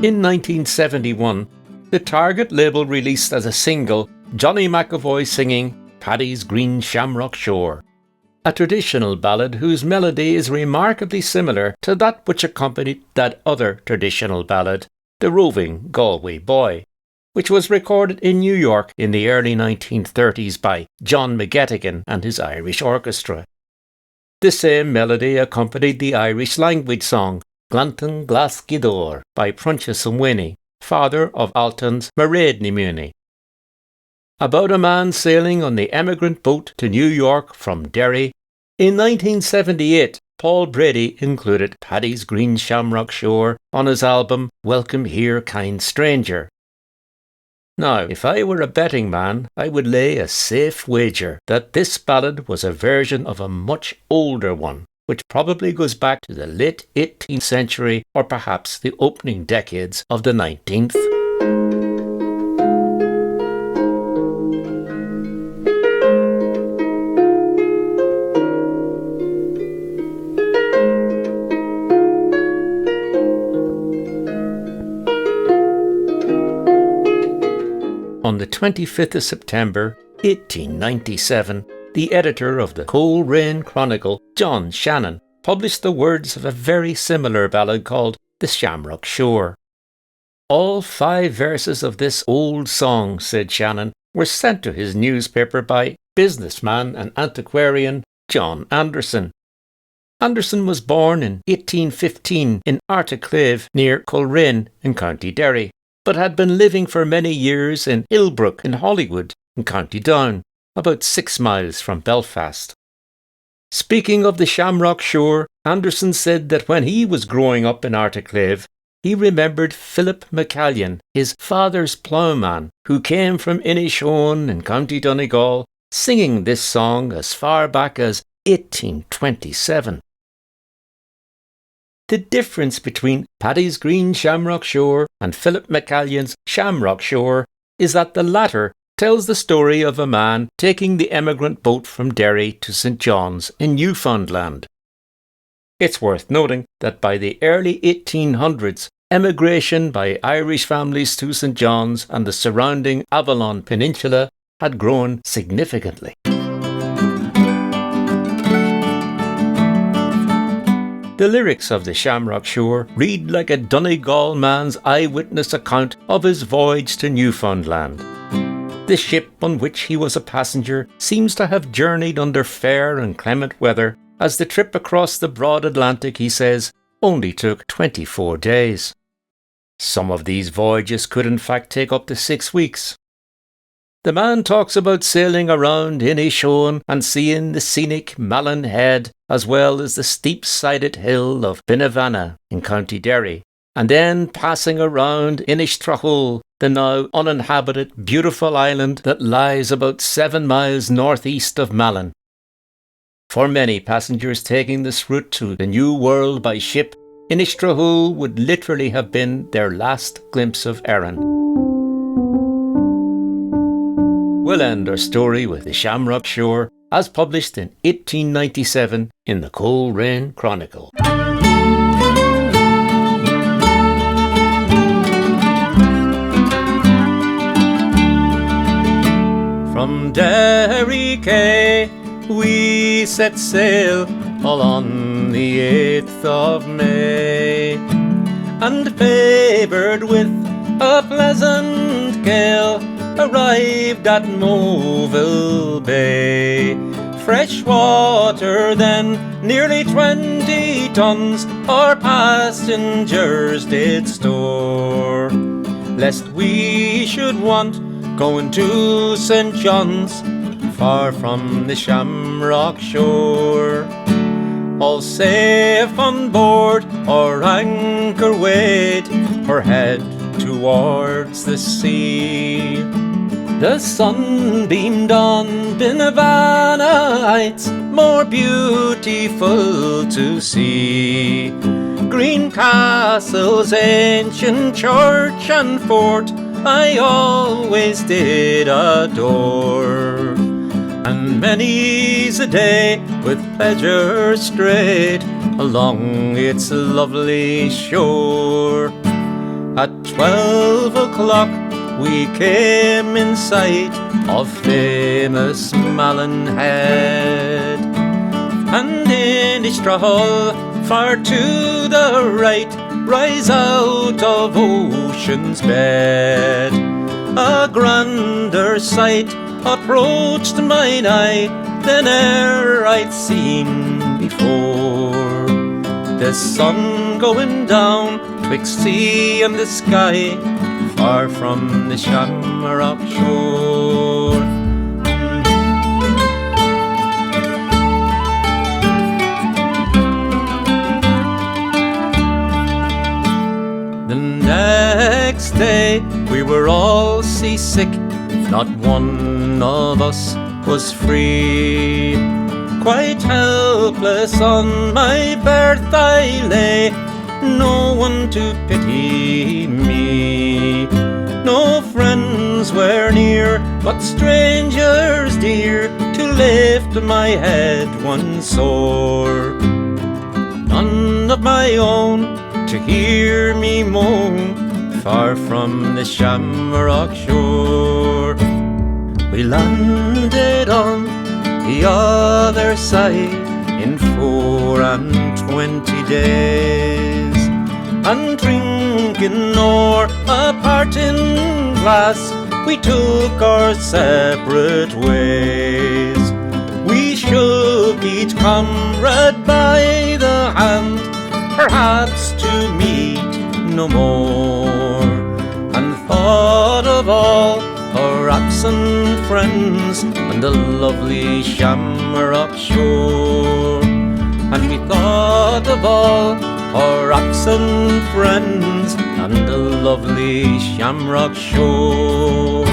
In 1971, the Target label released as a single Johnny McAvoy singing Paddy's Green Shamrock Shore, a traditional ballad whose melody is remarkably similar to that which accompanied that other traditional ballad, The Roving Galway Boy, which was recorded in New York in the early 1930s by John McGettigan and his Irish Orchestra. The same melody accompanied the Irish language song Glantan Glas Gidor by Prunchas Winnie, father of Alton's Mairead Muni. About a man sailing on the emigrant boat to New York from Derry, in 1978 Paul Brady included Paddy's Green Shamrock Shore on his album Welcome Here Kind Stranger. Now, if I were a betting man, I would lay a safe wager that this ballad was a version of a much older one, which probably goes back to the late 18th century or perhaps the opening decades of the 19th. On the 25th of September, 1897, the editor of the Coleraine Chronicle, John Shannon, published the words of a very similar ballad called The Shamrock Shore. All 5 verses of this old song, said Shannon, were sent to his newspaper by businessman and antiquarian John Anderson. Anderson was born in 1815 in Artaclave near Coleraine in County Derry, but had been living for many years in Hillbrook in Hollywood in County Down, about 6 miles from Belfast. Speaking of the Shamrock Shore, Anderson said that when he was growing up in Artaclave, he remembered Philip McCallion, his father's ploughman, who came from Inishowen in County Donegal, singing this song as far back as 1827. The difference between Paddy's Green Shamrock Shore and Philip McCallion's Shamrock Shore is that the latter tells the story of a man taking the emigrant boat from Derry to St John's in Newfoundland. It's worth noting that by the early 1800s, emigration by Irish families to St John's and the surrounding Avalon Peninsula had grown significantly. The lyrics of the Shamrock Shore read like a Donegal man's eyewitness account of his voyage to Newfoundland. The ship on which he was a passenger seems to have journeyed under fair and clement weather, as the trip across the broad Atlantic, he says, only took 24 days. Some of these voyages could in fact take up to 6 weeks. The man talks about sailing around Inishowen and seeing the scenic Malin Head, as well as the steep-sided hill of Binavana in County Derry, and then passing around Inishtrahul, the now uninhabited beautiful island that lies about 7 miles northeast of Malin. For many passengers taking this route to the New World by ship, Inishtrahul would literally have been their last glimpse of Erin. We'll end our story with the Shamrock Shore, as published in 1897 in the Coleraine Chronicle. From Derry Quay we set sail all on the 8th of May, and favoured with a pleasant gale arrived at Moville Bay. Fresh water then, nearly 20 tons, our passengers did store, lest we should want going to St John's, far from the Shamrock Shore. All safe on board, our anchor weighed, her head towards the sea. The sun beamed on Binavana Heights, more beautiful to see. Green Castle's ancient church and fort I always did adore, and many's a day with pleasure strayed along its lovely shore. At 12 o'clock we came in sight of famous Malin Head, and in each straw far to the right rise out of ocean's bed. A grander sight approached mine eye than e'er I'd seen before. The sun going down twixt sea and the sky, far from the Shamrock shore. The next day we were all seasick, not one of us was free. Quite helpless on my berth I lay, no one to pity me. No friends were near, but strangers dear, to lift my head once sore. None of my own to hear me moan, far from the Shamrock shore. We landed on the other side in 24 days, and drinking o'er a parting glass, we took our separate ways. We shook each comrade by the hand, perhaps to meet no more, and thought of all our absent friends and the lovely Shamrock shore. And we thought of all our absent friends and the lovely Shamrock shore.